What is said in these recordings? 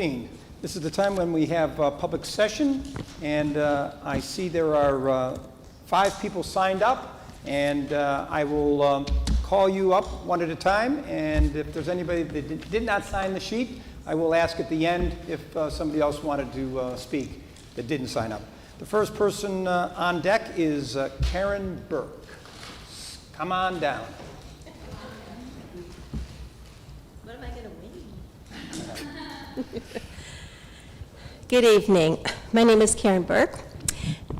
7:15. This is the time when we have public session, and I see there are 5 people signed up, and I will call you up one at a time, and if there's anybody that did not sign the sheet, I will ask at the end if somebody else wanted to speak that didn't sign up. The first person on deck is Karen Burke. Come on down. What am I going to win? Good evening. My name is Karen Burke.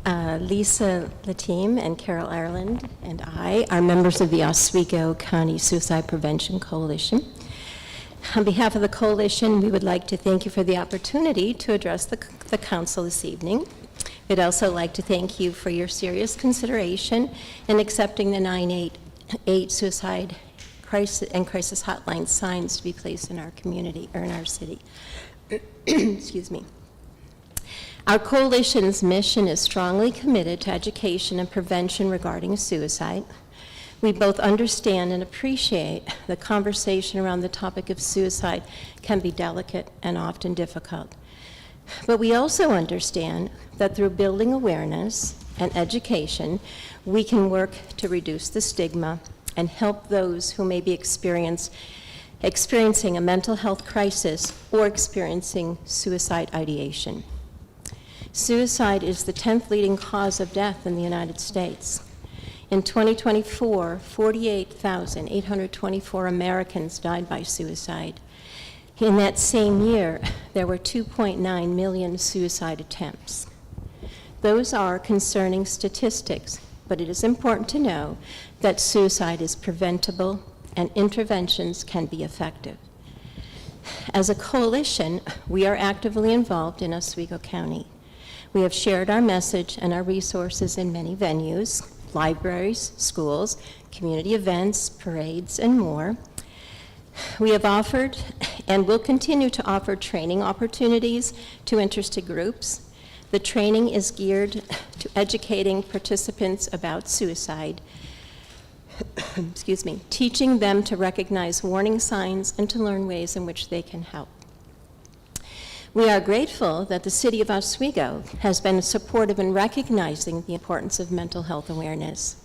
Lisa Latime and Carol Ireland and I are members of the Oswego County Suicide Prevention Coalition. On behalf of the coalition, we would like to thank you for the opportunity to address the council this evening. We'd also like to thank you for your serious consideration in accepting the 988 suicide crisis hotline signs to be placed in our community, or in our city. Excuse me. Our coalition's mission is strongly committed to education and prevention regarding suicide. We both understand and appreciate the conversation around the topic of suicide can be delicate and often difficult. But we also understand that through building awareness and education, we can work to reduce the stigma and help those who may be experiencing a mental health crisis or experiencing suicide ideation. Suicide is the 10th leading cause of death in the United States. In 2024, 48,824 Americans died by suicide. In that same year, there were 2.9 million suicide attempts. Those are concerning statistics, but it is important to know that suicide is preventable and interventions can be effective. As a coalition, we are actively involved in Oswego County. We have shared our message and our resources in many venues, libraries, schools, community events, parades, and more. We have offered and will continue to offer training opportunities to interested groups. The training is geared to educating participants about suicide, excuse me, teaching them to recognize warning signs and to learn ways in which they can help. We are grateful that the City of Oswego has been supportive in recognizing the importance of mental health awareness.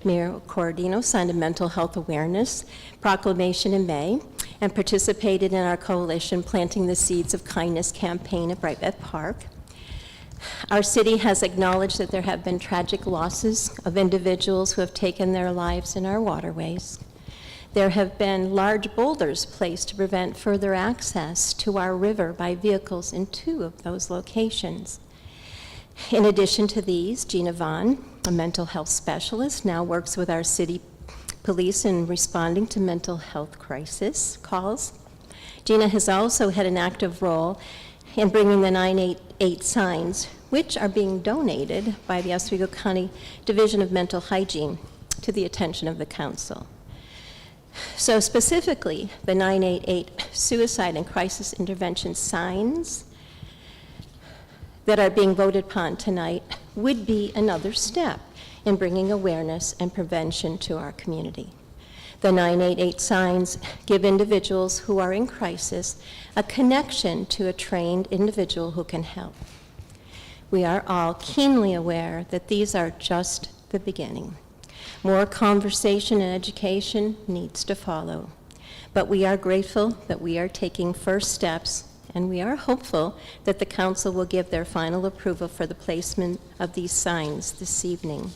Mayor Corradino signed a mental health awareness proclamation in May and participated in our coalition Planting the Seeds of Kindness campaign at Brightbeth Park. Our city has acknowledged that there have been tragic losses of individuals who have taken their lives in our waterways. There have been large boulders placed to prevent further access to our river by vehicles in 2 of those locations. In addition to these, Gina Vaughn, a mental health specialist, now works with our city police in responding to mental health crisis calls. Gina has also had an active role in bringing the 988 signs, which are being donated by the Oswego County Division of Mental Hygiene, to the attention of the council. So specifically, the 988 suicide and crisis intervention signs that are being voted upon tonight would be another step in bringing awareness and prevention to our community. The 988 signs give individuals who are in crisis a connection to a trained individual who can help. We are all keenly aware that these are just the beginning. More conversation and education needs to follow, but we are grateful that we are taking first steps, and we are hopeful that the council will give their final approval for the placement of these signs this evening.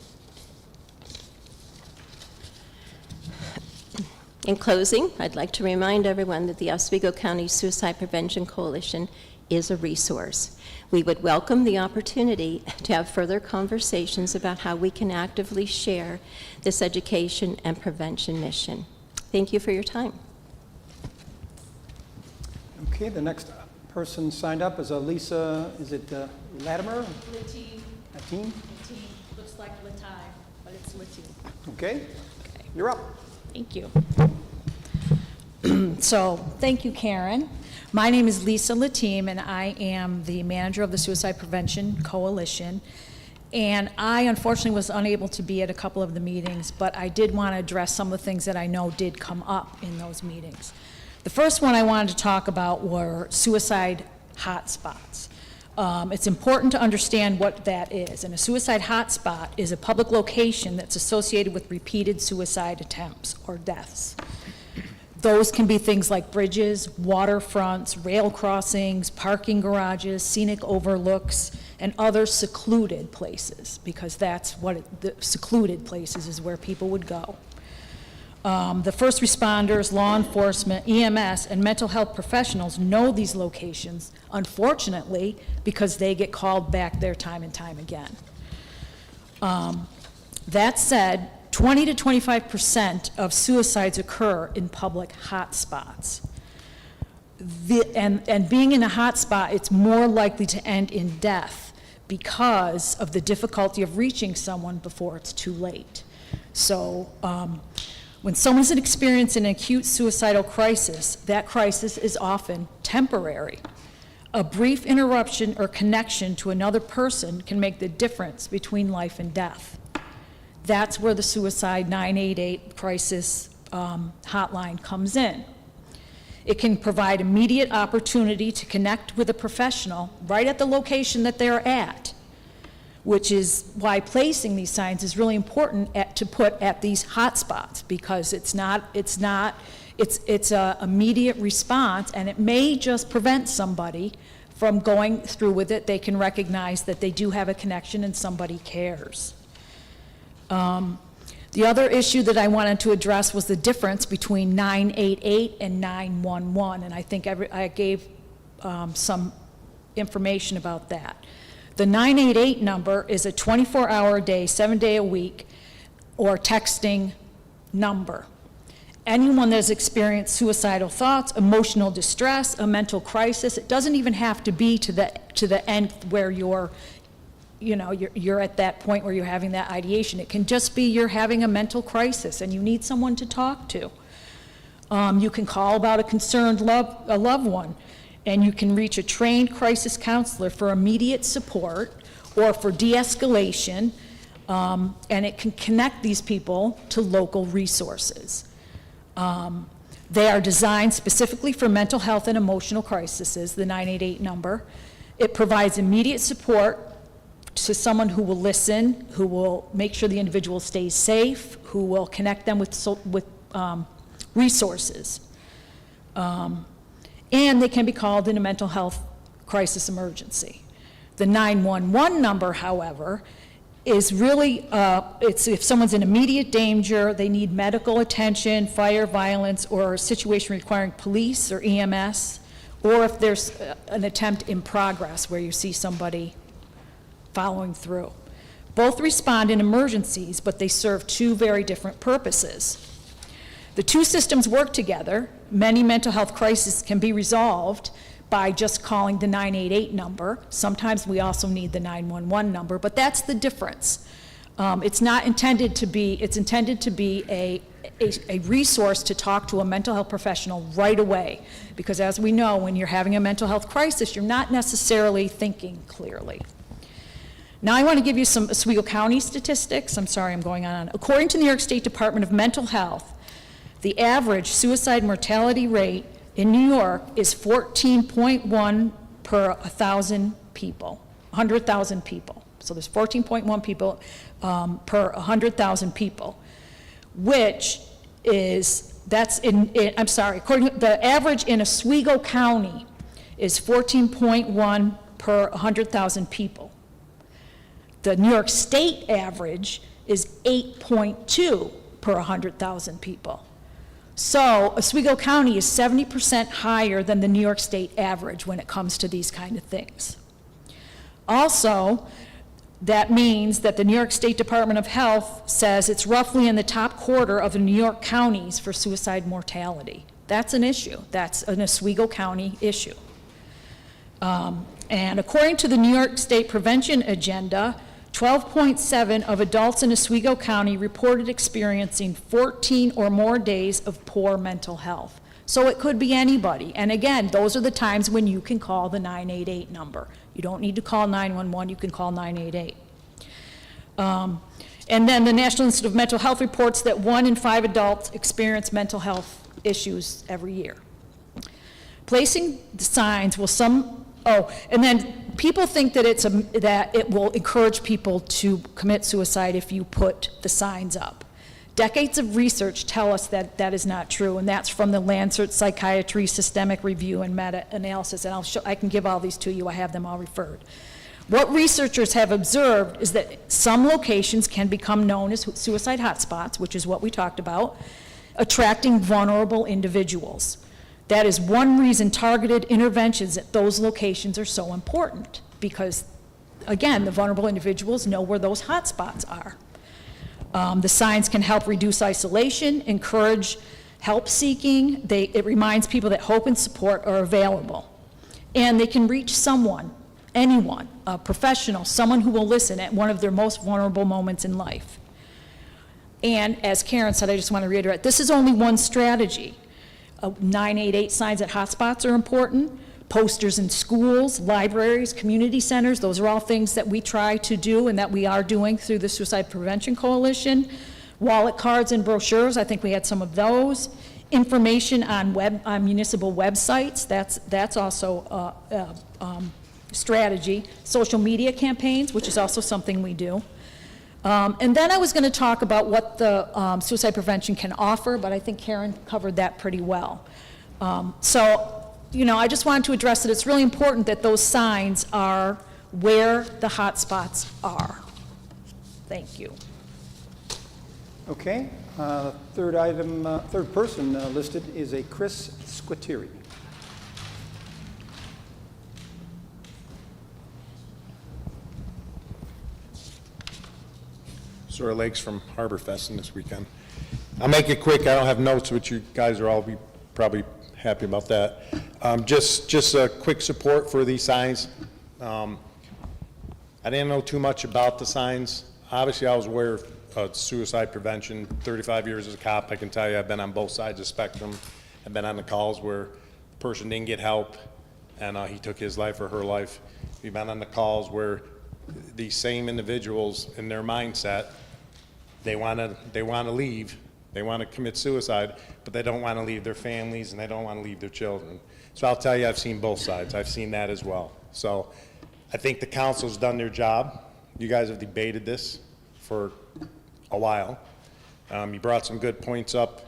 In closing, I'd like to remind everyone that the Oswego County Suicide Prevention Coalition is a resource. We would welcome the opportunity to have further conversations about how we can actively share this education and prevention mission. Thank you for your time. Okay, the next person signed up is Lisa, is it Latimer? Latine. Latine? Latine. Looks like Latai, but it's Latine. Okay, you're up. Thank you. So, thank you, Karen. My name is Lisa Latime, and I am the manager of the Suicide Prevention Coalition. And I unfortunately was unable to be at a couple of the meetings, but I did want to address some of the things that I know did come up in those meetings. The first one I wanted to talk about were suicide hotspots. It's important to understand what that is. And a suicide hotspot is a public location that's associated with repeated suicide attempts or deaths. Those can be things like bridges, waterfronts, rail crossings, parking garages, scenic overlooks, and other secluded places, because that's what the secluded places is where people would go. The first responders, law enforcement, EMS, and mental health professionals know these locations, unfortunately, because they get called back there time and time again. That said, 20 to 25% of suicides occur in public hotspots. And being in a hotspot, it's more likely to end in death because of the difficulty of reaching someone before it's too late. So when someone's experiencing an acute suicidal crisis, that crisis is often temporary. A brief interruption or connection to another person can make the difference between life and death. That's where the Suicide 988 crisis hotline comes in. It can provide immediate opportunity to connect with a professional right at the location that they're at, which is why placing these signs is really important to put at these hotspots, because it's a immediate response, and it may just prevent somebody from going through with it. They can recognize that they do have a connection and somebody cares. The other issue that I wanted to address was the difference between 988 and 911, and I think I gave some information about that. The 988 number is a 24-hour-a-day, 7-day-a-week, or texting number. Anyone that has experienced suicidal thoughts, emotional distress, a mental crisis, it doesn't even have to be to the end where you're at that point where you're having that ideation. It can just be you're having a mental crisis and you need someone to talk to. You can call about a concerned loved one, and you can reach a trained crisis counselor for immediate support or for de-escalation, and it can connect these people to local resources. They are designed specifically for mental health and emotional crises, the 988 number. It provides immediate support to someone who will listen, who will make sure the individual stays safe, who will connect them with resources. And they can be called in a mental health crisis emergency. The 911 number, however, is really, it's if someone's in immediate danger, they need medical attention, fire, violence, or a situation requiring police or EMS, or if there's an attempt in progress where you see somebody following through. Both respond in emergencies, but they serve two very different purposes. The two systems work together. Many mental health crises can be resolved by just calling the 988 number. Sometimes we also need the 911 number, but that's the difference. It's intended to be a resource to talk to a mental health professional right away, because as we know, when you're having a mental health crisis, you're not necessarily thinking clearly. Now I want to give you some Oswego County statistics. I'm sorry, I'm going on. According to the New York State Department of Mental Health, the average suicide mortality rate in New York is 14.1 per 1,000 people, 100,000 people. So there's 14.1 people per 100,000 people, which is, according to the average in Oswego County is 14.1 per 100,000 people. The New York State average is 8.2 per 100,000 people. So Oswego County is 70% higher than the New York State average when it comes to these kind of things. Also, that means that the New York State Department of Health says it's roughly in the top quarter of the New York counties for suicide mortality. That's an issue. That's an Oswego County issue. And according to the New York State Prevention Agenda, 12.7 of adults in Oswego County reported experiencing 14 or more days of poor mental health. So it could be anybody. And again, those are the times when you can call the 988 number. You don't need to call 911, you can call 988. And then the National Institute of Mental Health reports that 1 in 5 adults experience mental health issues every year. Placing the signs will Oh, and then people think that that it will encourage people to commit suicide if you put the signs up. Decades of research tell us that that is not true, and that's from the Lancet Psychiatry Systemic Review and Meta-Analysis, and I can give all these to you, I have them all referred. What researchers have observed is that some locations can become known as suicide hotspots, which is what we talked about, attracting vulnerable individuals. That is one reason targeted interventions at those locations are so important, because, again, the vulnerable individuals know where those hotspots are. The signs can help reduce isolation, encourage help seeking. It reminds people that hope and support are available. And they can reach someone, anyone, a professional, someone who will listen at one of their most vulnerable moments in life. And as Karen said, I just want to reiterate, this is only one strategy. 988 signs at hotspots are important. Posters in schools, libraries, community centers, those are all things that we try to do and that we are doing through the Suicide Prevention Coalition. Wallet cards and brochures, I think we had some of those. Information on municipal websites, that's also a strategy. Social media campaigns, which is also something we do. And then I was going to talk about what the suicide prevention can offer, but I think Karen covered that pretty well. I just wanted to address that it's really important that those signs are where the hot spots are. Thank you. Okay, third person listed is a Chris Squitieri. Sora Lakes from Harbor Fest this weekend. I'll make it quick. I don't have notes, but you guys are all probably happy about that. Just a quick support for these signs. I didn't know too much about the signs. Obviously, I was aware of suicide prevention. 35 years as a cop, I can tell you I've been on both sides of the spectrum. I've been on the calls where the person didn't get help and he took his life or her life. We've been on the calls where these same individuals in their mindset, they want to leave, they want to commit suicide, but they don't want to leave their families and they don't want to leave their children. So I'll tell you, I've seen both sides. I've seen that as well. So I think the council's done their job. You guys have debated this for a while. You brought some good points up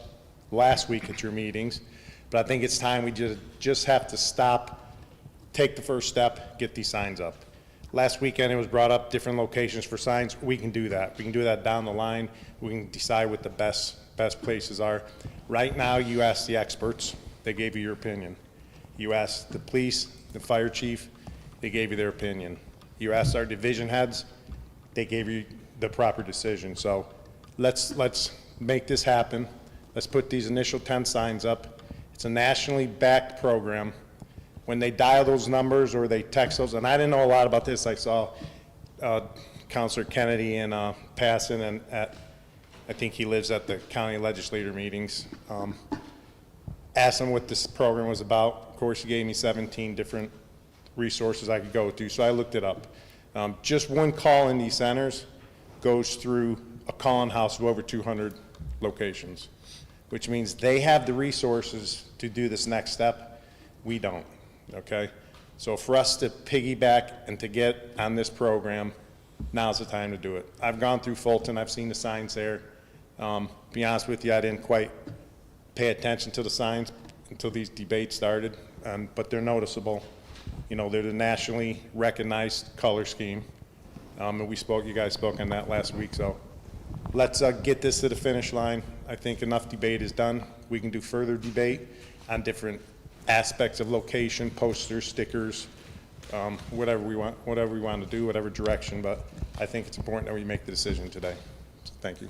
last week at your meetings, but I think it's time we just have to stop, take the first step, get these signs up. Last weekend it was brought up different locations for signs. We can do that. We can do that down the line. We can decide what the best places are. Right now, you ask the experts, they gave you your opinion. You ask the police, the fire chief, they gave you their opinion. You asked our division heads, they gave you the proper decision. So let's make this happen. Let's put these initial 10 signs up. It's a nationally backed program. When they dial those numbers or they text those, and I didn't know a lot about this. I saw Councilor Kennedy and Passon, and I think he lives at the county legislator meetings. Asked him what this program was about. Of course, he gave me 17 different resources I could go to, so I looked it up. Just one call in these centers goes through a call-in house of over 200 locations, which means they have the resources to do this next step. We don't. Okay, so for us to piggyback and to get on this program, now's the time to do it. I've gone through Fulton, I've seen the signs there. Be honest with you, I didn't quite pay attention to the signs until these debates started, but they're noticeable. You know, they're the nationally recognized color scheme, and you guys spoke on that last week, so let's get this to the finish line. I think enough debate is done. We can do further debate on different aspects of location, posters, stickers, whatever we want to do, whatever direction, but I think it's important that we make the decision today. So thank you.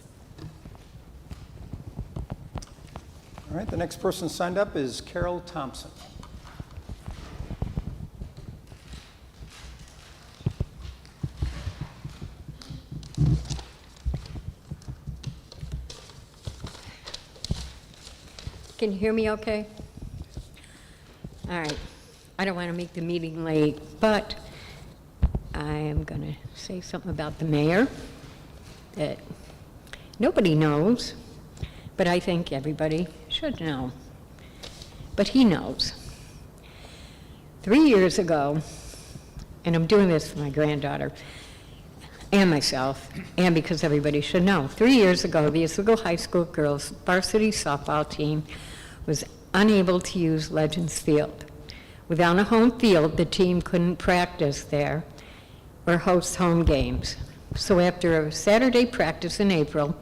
All right, the next person signed up is Carol Thompson. Can you hear me okay? All right. I don't want to make the meeting late, but I am going to say something about the mayor that nobody knows, but I think everybody should know. But he knows. 3 years ago, and I'm doing this for my granddaughter and myself, and because everybody should know, 3 years ago, the Oswego High School girls varsity softball team was unable to use Legends Field. Without a home field, the team couldn't practice there or host home games. So after a Saturday practice in April,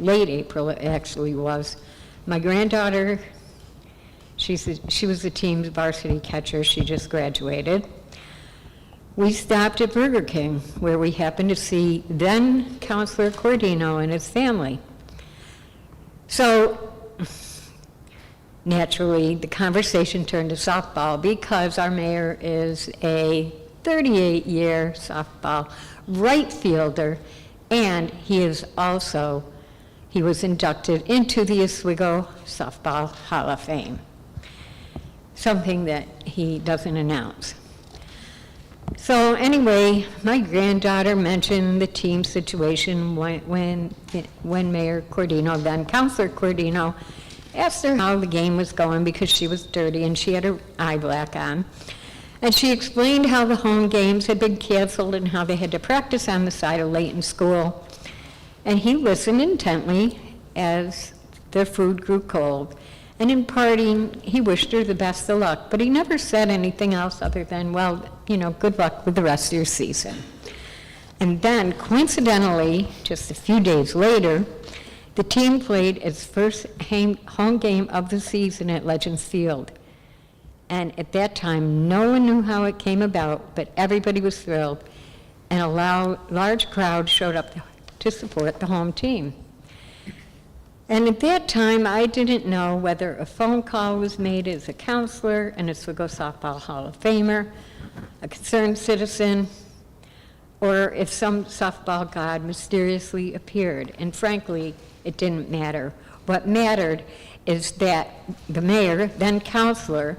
late April it actually was, my granddaughter, she was the team's varsity catcher, she just graduated. We stopped at Burger King, where we happened to see then Counselor Cordino and his family. So naturally, the conversation turned to softball because our mayor is a 38-year softball right fielder, and he was inducted into the Oswego Softball Hall of Fame, something that he doesn't announce. So anyway, my granddaughter mentioned the team situation when Mayor Cordino, then Councilor Cordino, asked her how the game was going because she was dirty and she had her eye black on. And she explained how the home games had been canceled and how they had to practice on the side of Layton School. And he listened intently as their food grew cold. And in parting, he wished her the best of luck, but he never said anything else other than, well, good luck with the rest of your season. And then, coincidentally, just a few days later, the team played its first home game of the season at Legends Field. And at that time, no one knew how it came about, but everybody was thrilled, and a large crowd showed up to support the home team. And at that time, I didn't know whether a phone call was made as a counselor, an Oswego Softball Hall of Famer, a concerned citizen, or if some softball god mysteriously appeared. And frankly, it didn't matter. What mattered is that the mayor, then counselor,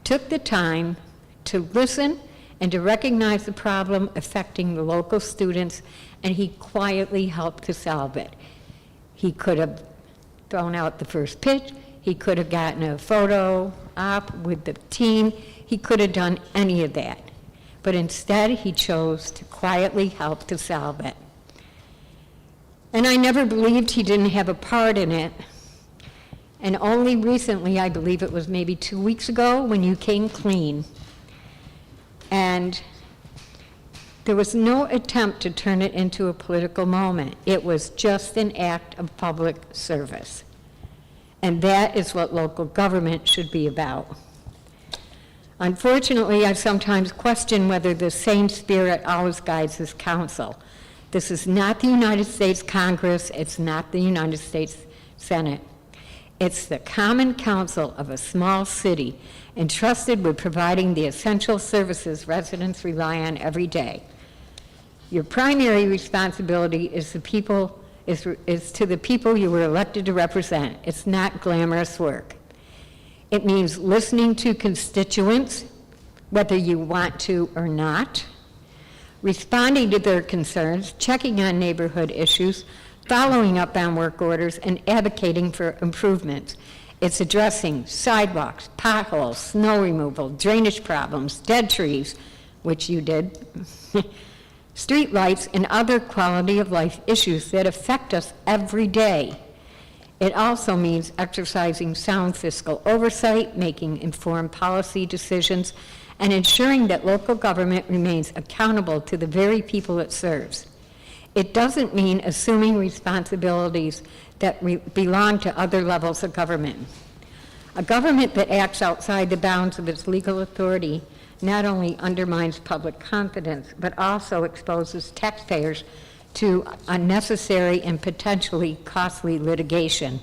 took the time to listen and to recognize the problem affecting the local students, and he quietly helped to solve it. He could have thrown out the first pitch. He could have gotten a photo op with the team. He could have done any of that. But instead, he chose to quietly help to solve it. And I never believed he didn't have a part in it. And only recently, I believe it was maybe 2 weeks ago, when you came clean. And there was no attempt to turn it into a political moment. It was just an act of public service. And that is what local government should be about. Unfortunately, I sometimes question whether the same spirit always guides this council. This is not the United States Congress. It's not the United States Senate. It's the common council of a small city entrusted with providing the essential services residents rely on every day. Your primary responsibility is to the people you were elected to represent. It's not glamorous work. It means listening to constituents, whether you want to or not, responding to their concerns, checking on neighborhood issues, following up on work orders, and advocating for improvements. It's addressing sidewalks, potholes, snow removal, drainage problems, dead trees, which you did, street lights, and other quality of life issues that affect us every day. It also means exercising sound fiscal oversight, making informed policy decisions, and ensuring that local government remains accountable to the very people it serves. It doesn't mean assuming responsibilities that belong to other levels of government. A government that acts outside the bounds of its legal authority not only undermines public confidence, but also exposes taxpayers to unnecessary and potentially costly litigation.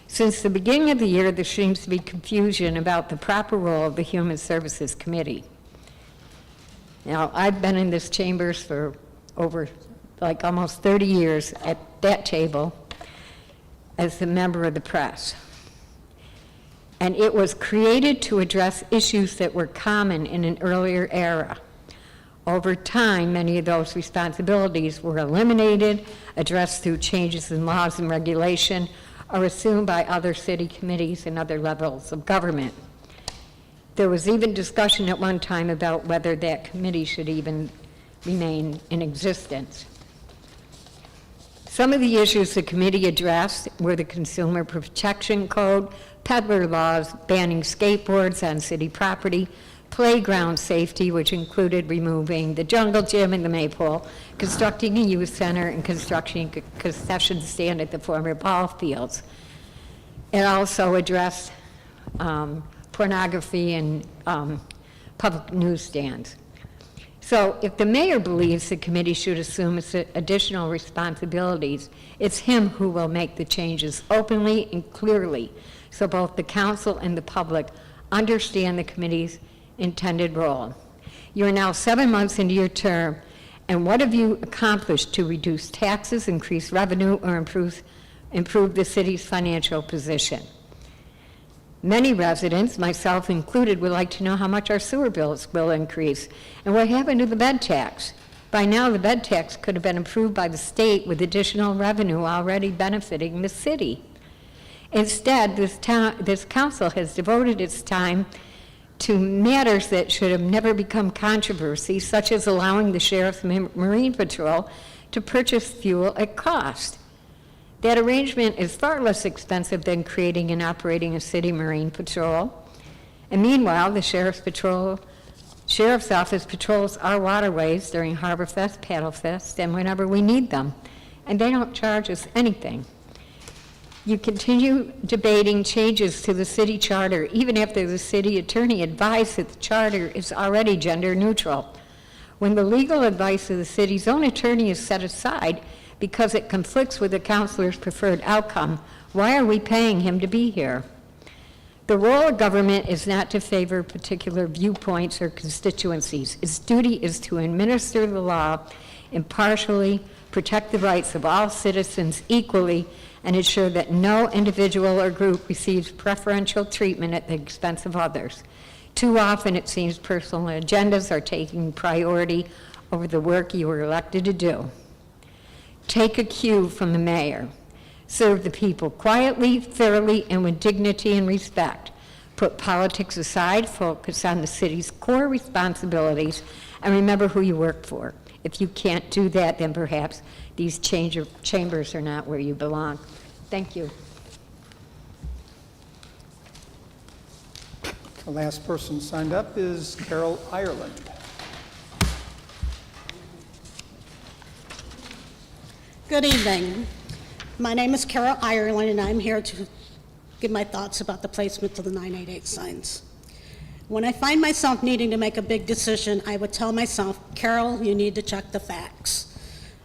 Since the beginning of the year, there seems to be confusion about the proper role of the Human Services Committee. Now, I've been in this chambers for over almost 30 years at that table as a member of the press. And it was created to address issues that were common in an earlier era. Over time, many of those responsibilities were eliminated, addressed through changes in laws and regulation, or assumed by other city committees and other levels of government. There was even discussion at one time about whether that committee should even remain in existence. Some of the issues the committee addressed were the Consumer Protection Code, peddler laws banning skateboards on city property, playground safety, which included removing the jungle gym and the maypole, constructing a youth center, and constructing a concession stand at the former ball fields. It also addressed pornography and public newsstands. So if the mayor believes the committee should assume its additional responsibilities, it's him who will make the changes openly and clearly, so both the council and the public understand the committee's intended role. You are now 7 months into your term, and what have you accomplished to reduce taxes, increase revenue, or improve the city's financial position? Many residents, myself included, would like to know how much our sewer bills will increase and what happened to the bed tax. By now, the bed tax could have been approved by the state with additional revenue already benefiting the city. Instead, this council has devoted its time to matters that should have never become controversy, such as allowing the Sheriff's Marine Patrol to purchase fuel at cost. That arrangement is far less expensive than creating and operating a city marine patrol. And meanwhile, the Sheriff's Office patrols our waterways during Harbor Fest, Paddle Fest, and whenever we need them. And they don't charge us anything. You continue debating changes to the city charter, even after the city attorney advised that the charter is already gender neutral. When the legal advice of the city's own attorney is set aside because it conflicts with the councilor's preferred outcome, why are we paying him to be here? The role of government is not to favor particular viewpoints or constituencies. Its duty is to administer the law impartially, protect the rights of all citizens equally, and ensure that no individual or group receives preferential treatment at the expense of others. Too often, it seems personal agendas are taking priority over the work you were elected to do. Take a cue from the mayor. Serve the people quietly, thoroughly, and with dignity and respect. Put politics aside, focus on the city's core responsibilities, and remember who you work for. If you can't do that, then perhaps these chambers are not where you belong. Thank you. The last person signed up is Carol Ireland. Good evening. My name is Carol Ireland, and I'm here to give my thoughts about the placement of the 988 signs. When I find myself needing to make a big decision, I would tell myself, Carol, you need to check the facts.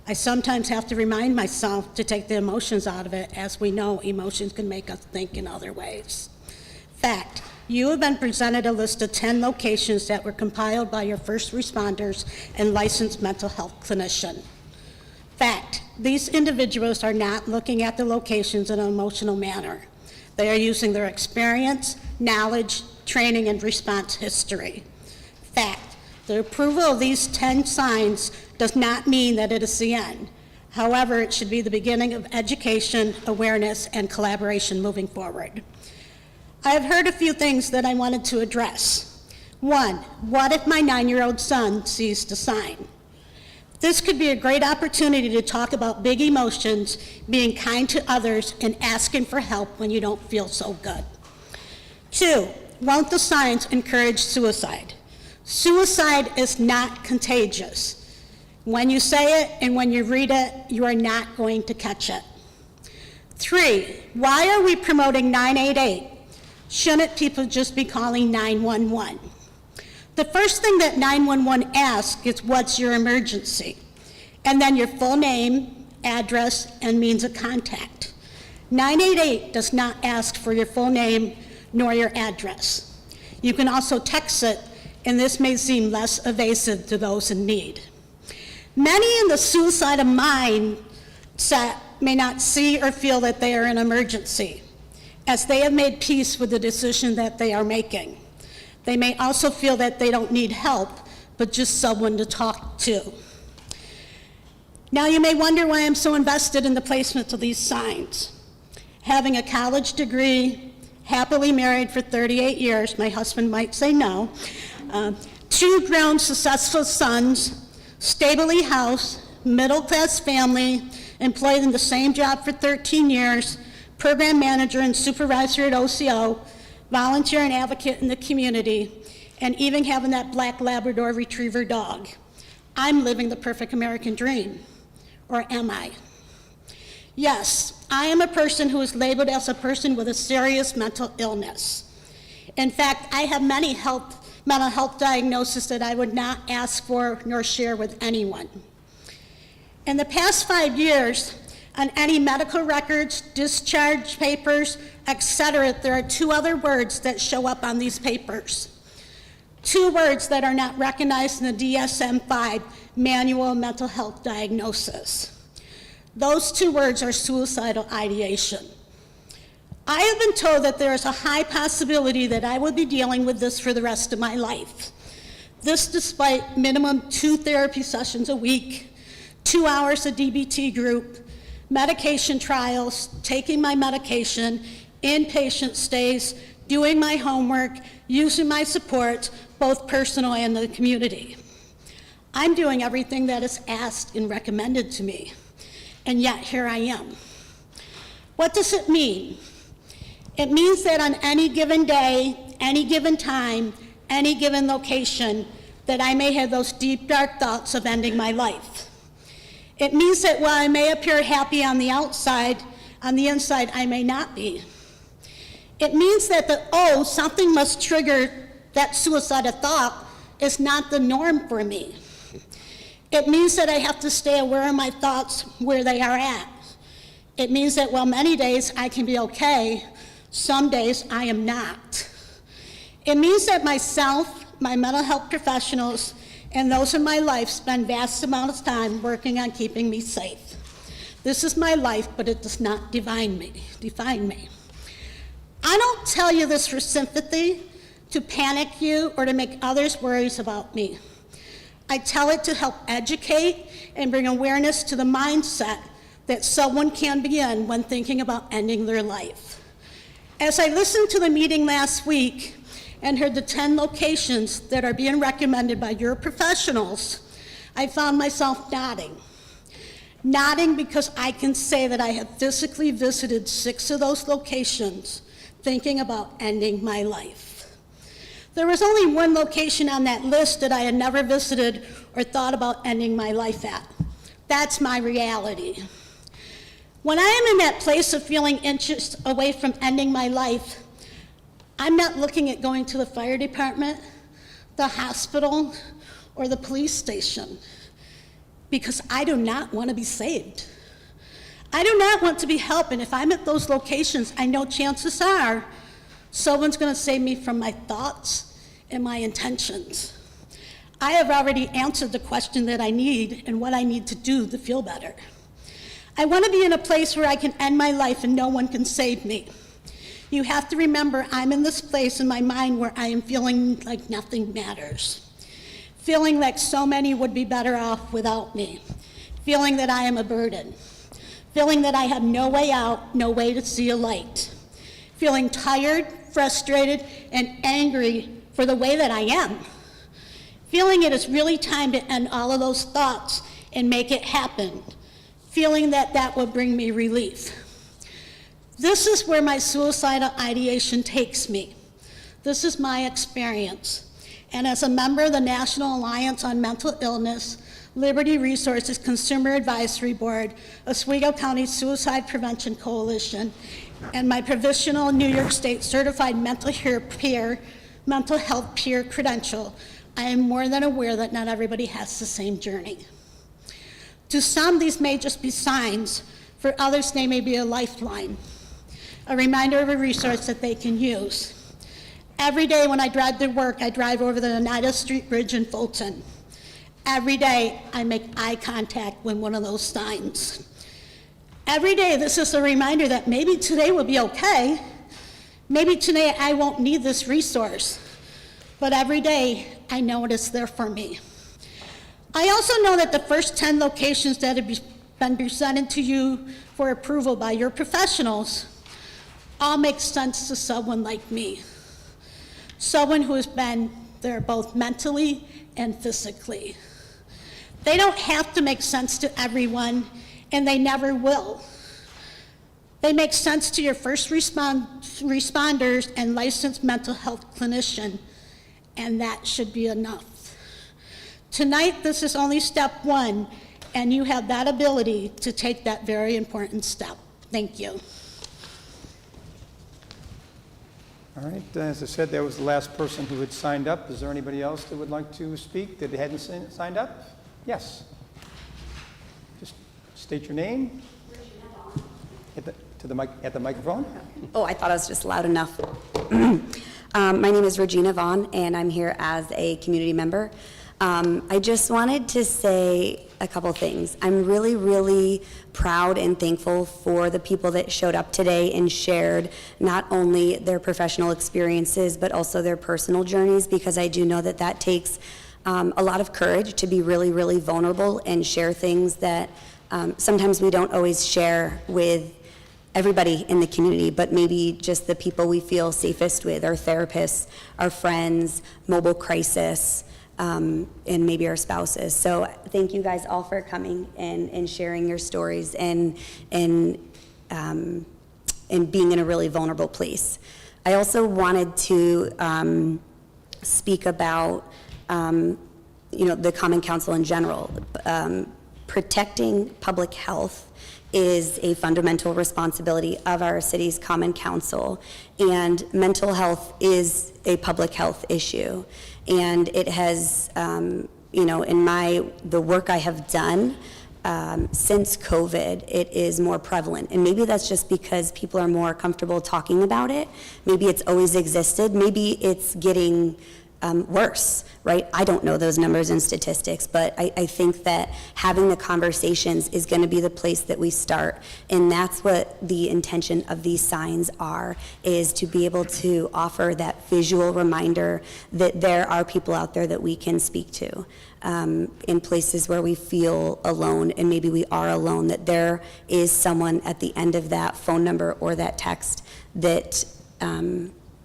I sometimes have to remind myself to take the emotions out of it, as we know emotions can make us think in other ways. Fact, you have been presented a list of 10 locations that were compiled by your first responders and licensed mental health clinician. Fact, these individuals are not looking at the locations in an emotional manner. They are using their experience, knowledge, training, and response history. Fact, the approval of these 10 signs does not mean that it is the end. However, it should be the beginning of education, awareness, and collaboration moving forward. I have heard a few things that I wanted to address. One, what if my 9-year-old son sees the sign? This could be a great opportunity to talk about big emotions, being kind to others, and asking for help when you don't feel so good. 2, won't the signs encourage suicide? Suicide is not contagious. When you say it and when you read it, you are not going to catch it. 3, why are we promoting 988? Shouldn't people just be calling 911? The first thing that 911 asks is, what's your emergency? And then your full name, address, and means of contact. 988 does not ask for your full name nor your address. You can also text it, and this may seem less evasive to those in need. Many in the suicidal mindset may not see or feel that they are in an emergency, as they have made peace with the decision that they are making. They may also feel that they don't need help, but just someone to talk to. Now you may wonder why I'm so invested in the placement of these signs. Having a college degree, happily married for 38 years, my husband might say no, 2 grown successful sons, stably housed, middle-class family, employed in the same job for 13 years, program manager and supervisor at OCO, volunteer and advocate in the community, and even having that black Labrador retriever dog. I'm living the perfect American dream, or am I? Yes, I am a person who is labeled as a person with a serious mental illness. In fact, I have many mental health diagnoses that I would not ask for nor share with anyone. In the past 5 years, on any medical records, discharge papers, etc., there are 2 other words that show up on these papers. 2 words that are not recognized in the DSM-5 Manual of Mental Health Diagnosis. Those 2 words are suicidal ideation. I have been told that there is a high possibility that I will be dealing with this for the rest of my life. This despite minimum 2 therapy sessions a week, 2 hours of DBT group, medication trials, taking my medication, inpatient stays, doing my homework, using my support, both personal and the community. I'm doing everything that is asked and recommended to me, and yet here I am. What does it mean? It means that on any given day, any given time, any given location, that I may have those deep, dark thoughts of ending my life. It means that while I may appear happy on the outside, on the inside I may not be. It means that something must trigger that suicidal thought is not the norm for me. It means that I have to stay aware of my thoughts where they are at. It means that while many days I can be okay, some days I am not. It means that myself, my mental health professionals, and those in my life spend vast amounts of time working on keeping me safe. This is my life, but it does not define me. I don't tell you this for sympathy, to panic you, or to make others worries about me. I tell it to help educate and bring awareness to the mindset that someone can be in when thinking about ending their life. As I listened to the meeting last week and heard the 10 locations that are being recommended by your professionals, I found myself nodding. Nodding because I can say that I have physically visited 6 of those locations thinking about ending my life. There was only 1 location on that list that I had never visited or thought about ending my life at. That's my reality. When I am in that place of feeling inches away from ending my life, I'm not looking at going to the fire department, the hospital, or the police station, because I do not want to be saved. I do not want to be helped, and if I'm at those locations, I know chances are someone's going to save me from my thoughts and my intentions. I have already answered the question that I need and what I need to do to feel better. I want to be in a place where I can end my life and no one can save me. You have to remember I'm in this place in my mind where I am feeling like nothing matters, feeling like so many would be better off without me, feeling that I am a burden, feeling that I have no way out, no way to see a light, feeling tired, frustrated, and angry for the way that I am, feeling it is really time to end all of those thoughts and make it happen, feeling that that will bring me relief. This is where my suicidal ideation takes me. This is my experience. And as a member of the National Alliance on Mental Illness, Liberty Resources Consumer Advisory Board, Oswego County Suicide Prevention Coalition, and my provisional New York State Certified Mental Health Peer credential, I am more than aware that not everybody has the same journey. To some, these may just be signs. For others, they may be a lifeline, a reminder of a resource that they can use. Every day when I drive to work, I drive over the Oneida Street Bridge in Fulton. Every day, I make eye contact with one of those signs. Every day, this is a reminder that maybe today will be okay. Maybe today I won't need this resource. But every day, I know it is there for me. I also know that the first 10 locations that have been presented to you for approval by your professionals, all make sense to someone like me, someone who has been there both mentally and physically. They don't have to make sense to everyone, and they never will. They make sense to your first responders and licensed mental health clinician, and that should be enough. Tonight, this is only step one, and you have that ability to take that very important step. Thank you. All right, as I said, that was the last person who had signed up. Is there anybody else that would like to speak that hadn't signed up? Yes. Just state your name. At the microphone. Oh, I thought I was just loud enough. My name is Regina Vaughn, and I'm here as a community member. I just wanted to say a couple things. I'm really, really proud and thankful for the people that showed up today and shared not only their professional experiences, but also their personal journeys, because I do know that that takes a lot of courage to be really, really vulnerable and share things that sometimes we don't always share with everybody in the community, but maybe just the people we feel safest with, our therapists, our friends, mobile crisis, and maybe our spouses. So thank you guys all for coming and sharing your stories and being in a really vulnerable place. I also wanted to speak about the Common Council in general. Protecting public health is a fundamental responsibility of our city's Common Council, and mental health is a public health issue. And it has, in the work I have done since COVID, it is more prevalent. And maybe that's just because people are more comfortable talking about it. Maybe it's always existed. Maybe it's getting worse, right? I don't know those numbers and statistics, but I think that having the conversations is going to be the place that we start. And that's what the intention of these signs are, is to be able to offer that visual reminder that there are people out there that we can speak to in places where we feel alone, and maybe we are alone, that there is someone at the end of that phone number or that text that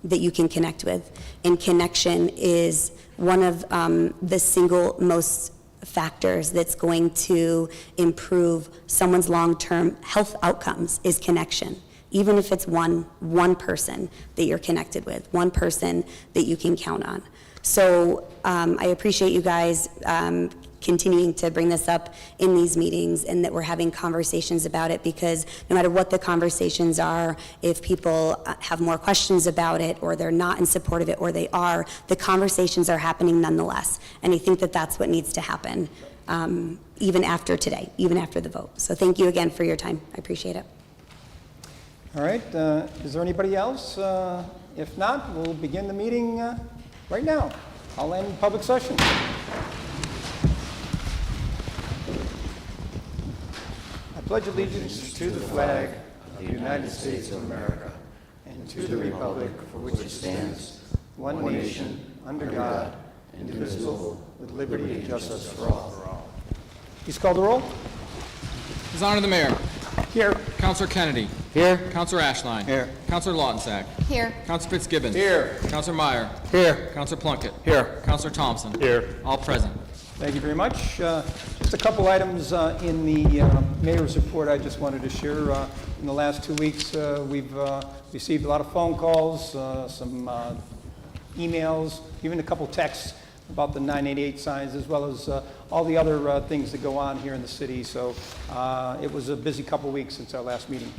that you can connect with. And connection is one of the single most factors that's going to improve someone's long-term health outcomes, is connection. Even if it's one person that you're connected with, one person that you can count on. So I appreciate you guys continuing to bring this up in these meetings, and that we're having conversations about it, because no matter what the conversations are, if people have more questions about it, or they're not in support of it, or they are, the conversations are happening nonetheless. And I think that that's what needs to happen even after today, even after the vote. So thank you again for your time. I appreciate it. All right, is there anybody else? If not, we'll begin the meeting right now. I'll end public session. I pledge allegiance to the flag of the United States of America and to the republic for which it stands, one nation, under God, indivisible, with liberty and justice for all. Please call the roll. His Honor the Mayor. Here. Councilor Kennedy. Here. Councilor Ashline. Here. Councilor Lautensack. Here. Councilor Fitzgibbons. Here. Councilor Meyer. Here. Councilor Plunkett. Here. Councilor Thompson. Here. All present. Thank you very much. Just a couple items in the mayor's report I just wanted to share. In the last 2 weeks, we've received a lot of phone calls, some emails, even a couple texts about the 988 signs, as well as all the other things that go on here in the city. So it was a busy couple weeks since our last meeting.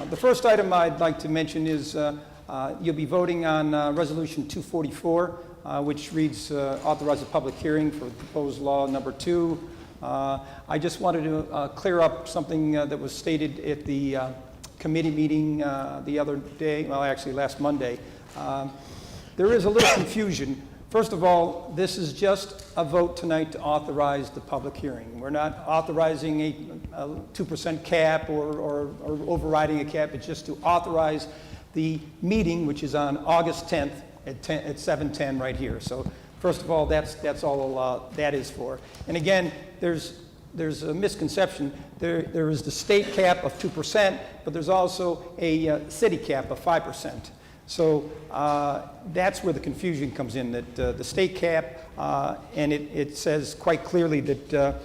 The first item I'd like to mention is you'll be voting on Resolution 244, which reads authorize a public hearing for proposed law number 2. I just wanted to clear up something that was stated at the committee meeting the other day, well, actually last Monday. There is a little confusion. First of all, this is just a vote tonight to authorize the public hearing. We're not authorizing a 2% cap or overriding a cap. It's just to authorize the meeting, which is on August 10th at 7:10 right here. So first of all, that's all that is for. And again, there's there's a misconception. There is the state cap of 2%, but there's also a city cap of 5%. So that's where the confusion comes in, that the state cap, and it says quite clearly that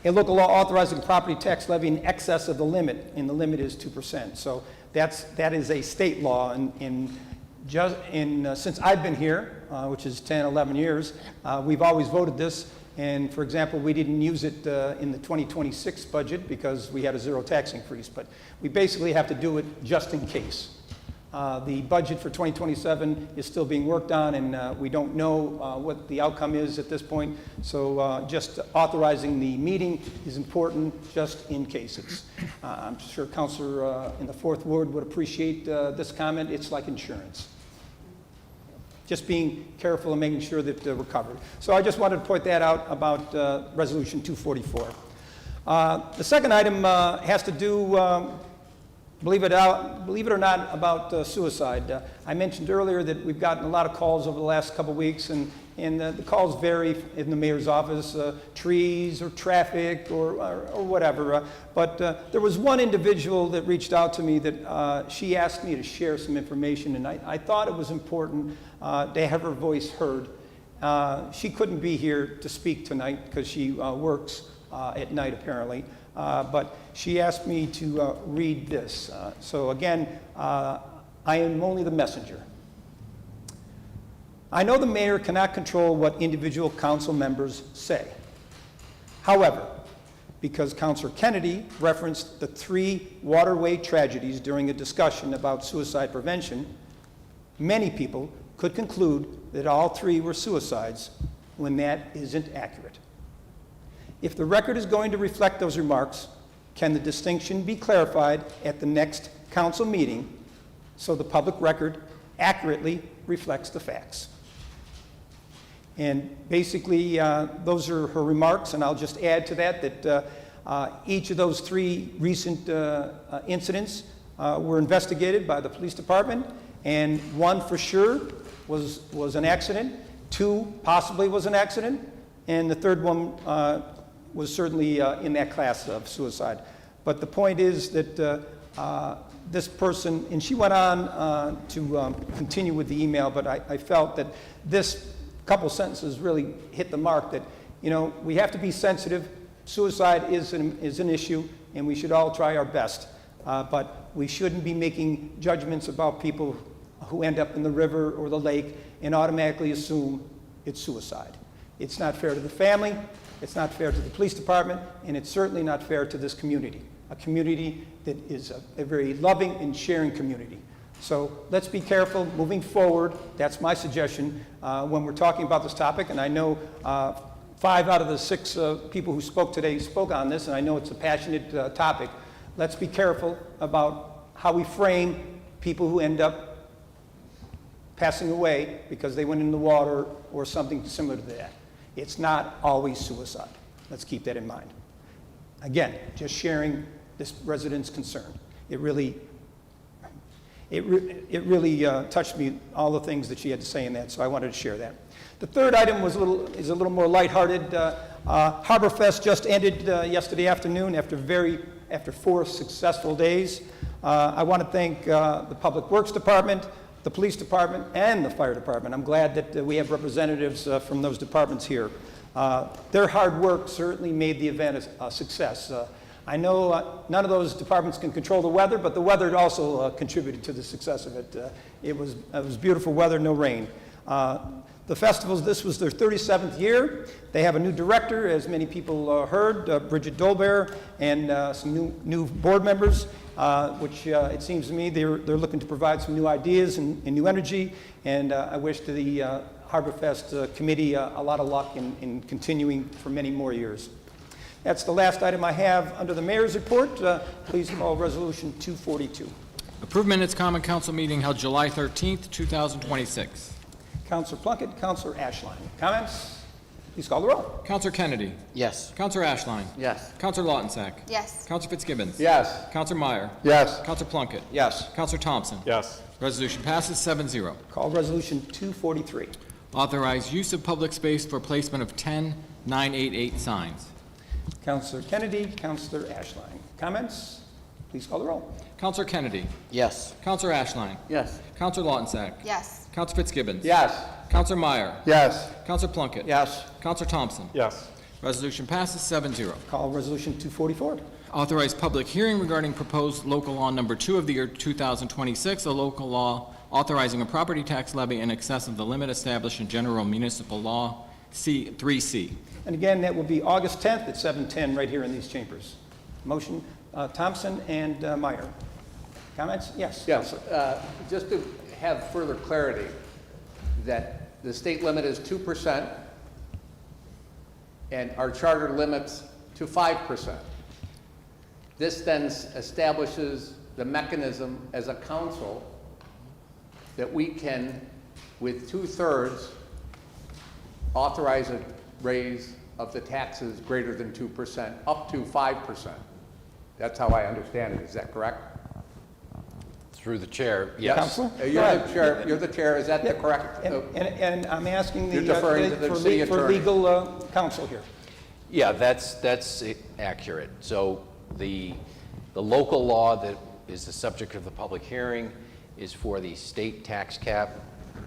a local law authorizing property tax levy in excess of the limit, and the limit is 2%. So that is a state law, and since I've been here, which is 10, 11 years, we've always voted this. And for example, we didn't use it in the 2026 budget because we had a zero tax increase, but we basically have to do it just in case. The budget for 2027 is still being worked on, and we don't know what the outcome is at this point. So just authorizing the meeting is important just in cases. I'm sure Councilor in the 4th Ward would appreciate this comment. It's like insurance. Just being careful and making sure that we're covered. So I just wanted to point that out about Resolution 244. The second item has to do, believe it or not, about suicide. I mentioned earlier that we've gotten a lot of calls over the last couple weeks, and the calls vary in the mayor's office, trees or traffic or whatever. But there was one individual that reached out to me that she asked me to share some information, and I thought it was important to have her voice heard. She couldn't be here to speak tonight because she works at night apparently, but she asked me to read this. So again, I am only the messenger. I know the mayor cannot control what individual council members say. However, because Councilor Kennedy referenced the 3 waterway tragedies during a discussion about suicide prevention, many people could conclude that all 3 were suicides when that isn't accurate. If the record is going to reflect those remarks, can the distinction be clarified at the next council meeting so the public record accurately reflects the facts? And basically, those are her remarks, and I'll just add to that each of those 3 recent incidents were investigated by the police department, and 1 for sure was an accident, 2 possibly was an accident, and the 3rd one was certainly in that class of suicide. But the point is that this person, and she went on to continue with the email, but I felt that this couple sentences really hit the mark that, you know, we have to be sensitive. Suicide is an issue, and we should all try our best. But we shouldn't be making judgments about people who end up in the river or the lake and automatically assume it's suicide. It's not fair to the family, it's not fair to the police department, and it's certainly not fair to this community, a community that is a very loving and sharing community. So let's be careful moving forward. That's my suggestion when we're talking about this topic, and I know 5 out of the 6 people who spoke today spoke on this, and I know it's a passionate topic. Let's be careful about how we frame people who end up passing away because they went in the water or something similar to that. It's not always suicide. Let's keep that in mind. Again, just sharing this resident's concern. It really touched me, all the things that she had to say in that, so I wanted to share that. The third item is a little more lighthearted. Harborfest just ended yesterday afternoon after 4 successful days. I want to thank the Public Works Department, the Police Department, and the Fire Department. I'm glad that we have representatives from those departments here. Their hard work certainly made the event a success. I know none of those departments can control the weather, but the weather also contributed to the success of it. It was beautiful weather, no rain. The festivals, this was their 37th year. They have a new director, as many people heard, Bridget Dolbear, and some new board members, which it seems to me they're looking to provide some new ideas and new energy. And I wish to the Harborfest committee a lot of luck in continuing for many more years. That's the last item I have under the mayor's report. Please call Resolution 242. Approved minutes, common council meeting held July 13th, 2026. Councilor Plunkett, Councilor Ashline. Comments? Please call the roll. Councilor Kennedy. Yes. Councilor Ashline. Yes. Councilor Lautensack. Yes. Councilor Fitzgibbons. Yes. Councilor Meyer. Yes. Councilor Plunkett. Yes. Councilor Thompson. Yes. Resolution passes 7-0. Call Resolution 243. Authorize use of public space for placement of 10 988 signs. Counselor Kennedy, Counselor Ashline. Comments? Please call the roll. Counselor Kennedy. Yes. Counselor Ashline. Yes. Counselor Lautensack. Yes. Counselor Fitzgibbons. Yes. Counselor Meyer. Yes. Counselor Plunkett. Yes. Counselor Thompson. Yes. Resolution passes 7-0. Call Resolution 244. Authorize public hearing regarding proposed local law number 2 of the year 2026, a local law authorizing a property tax levy in excess of the limit established in General Municipal Law C-3C. And again, that will be August 10th at 7:10 right here in these chambers. Motion, Thompson and Meyer. Comments? Yes. Yes, just to have further clarity, that the state limit is 2%, and our charter limits to 5%. This then establishes the mechanism as a council that we can, with 2/3, authorize a raise of the taxes greater than 2%, up to 5%. That's how I understand it. Is that correct? Through the chair, yes. Counselor? You're the chair. Is that the correct? And I'm asking the... You're deferring to the for city for attorney. legal counsel here. Yeah, that's accurate. So the local law that is the subject of the public hearing is for the state tax cap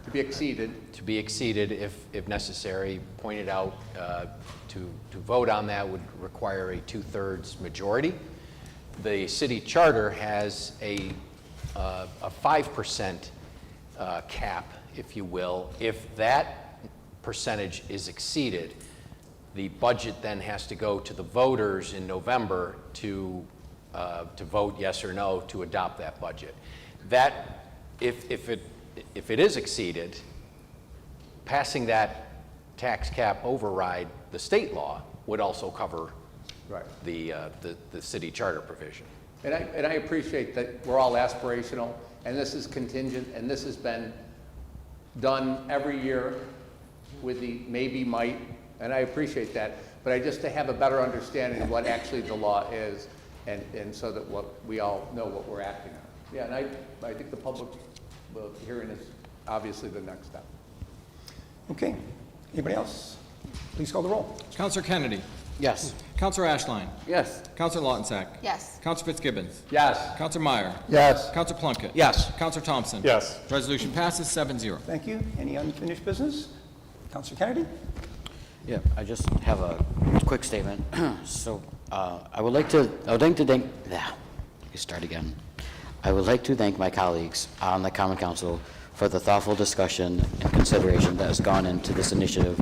To be exceeded. to be exceeded if necessary. Pointed out, to vote on that would require a 2/3 majority. The city charter has a 5% cap, if you will. If that percentage is exceeded, the budget then has to go to the voters in November to vote yes or no to adopt that budget. That, if it is exceeded, passing that tax cap override, the state law, would also cover Right. the city charter provision. And I appreciate that we're all aspirational, and this is contingent, and this has been done every year with the maybe might, and I appreciate that. But I just to have a better understanding of what actually the law is, and so that we all know what we're acting on. Yeah, and I think the public hearing is obviously the next step. Okay. Anybody else? Please call the roll. Counselor Kennedy. Yes. Counselor Ashline. Yes. Counselor Lautensack. Yes. Counselor Fitzgibbons. Yes. Counselor Meyer. Yes. Counselor Plunkett. Yes. Counselor Thompson. Yes. Resolution passes 7-0. Thank you. Any unfinished business? Counselor Kennedy? Yeah, I just have a quick statement. So, I would like to thank my colleagues on the Common Council for the thoughtful discussion and consideration that has gone into this initiative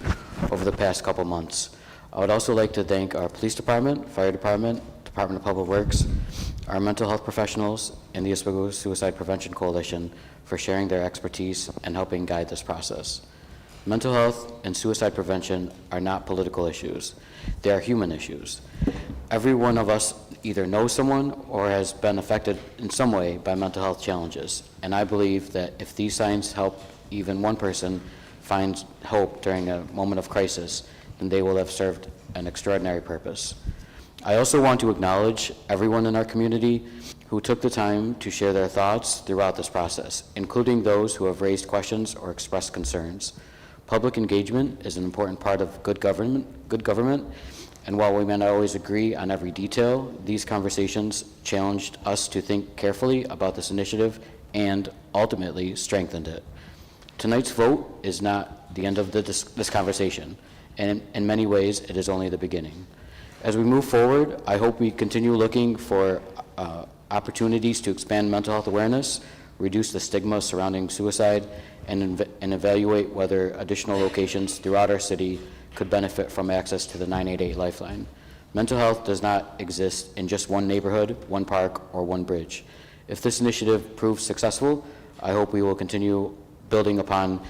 over the past couple months. I would also like to thank our police department, fire department, Department of Public Works, our mental health professionals, and the Oswego Suicide Prevention Coalition for sharing their expertise and helping guide this process. Mental health and suicide prevention are not political issues. They are human issues. Every one of us either knows someone or has been affected in some way by mental health challenges. And I believe that if these signs help even one person find hope during a moment of crisis, then they will have served an extraordinary purpose. I also want to acknowledge everyone in our community who took the time to share their thoughts throughout this process, including those who have raised questions or expressed concerns. Public engagement is an important part of good government, and while we may not always agree on every detail, these conversations challenged us to think carefully about this initiative and ultimately strengthened it. Tonight's vote is not the end of this conversation, and in many ways, it is only the beginning. As we move forward, I hope we continue looking for opportunities to expand mental health awareness, reduce the stigma surrounding suicide, and evaluate whether additional locations throughout our city could benefit from access to the 988 Lifeline. Mental health does not exist in just one neighborhood, one park, or one bridge. If this initiative proves successful, I hope we will continue building upon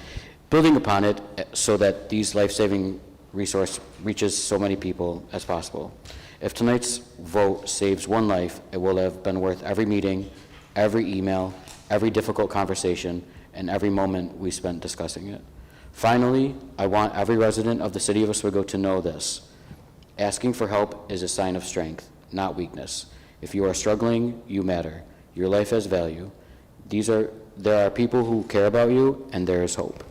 it so that these life-saving resource reaches so many people as possible. If tonight's vote saves one life, it will have been worth every meeting, every email, every difficult conversation, and every moment we spent discussing it. Finally, I want every resident of the city of Oswego to know this. Asking for help is a sign of strength, not weakness. If you are struggling, you matter. Your life has value. There are people who care about you, and there is hope.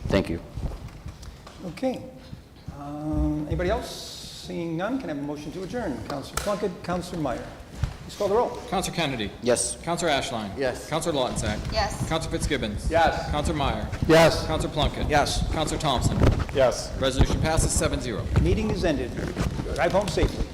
Thank you. Okay. Anybody else? Seeing none, can I have a motion to adjourn? Counselor Plunkett, Counselor Meyer. Please call the roll. Counselor Kennedy? Yes. Counselor Ashline? Yes. Counselor Lautensack? Yes. Counselor Fitzgibbons? Yes. Counselor Meyer? Yes. Counselor Plunkett? Yes. Counselor Thompson? Yes. Resolution passes 7-0. Meeting is ended. Drive home safely.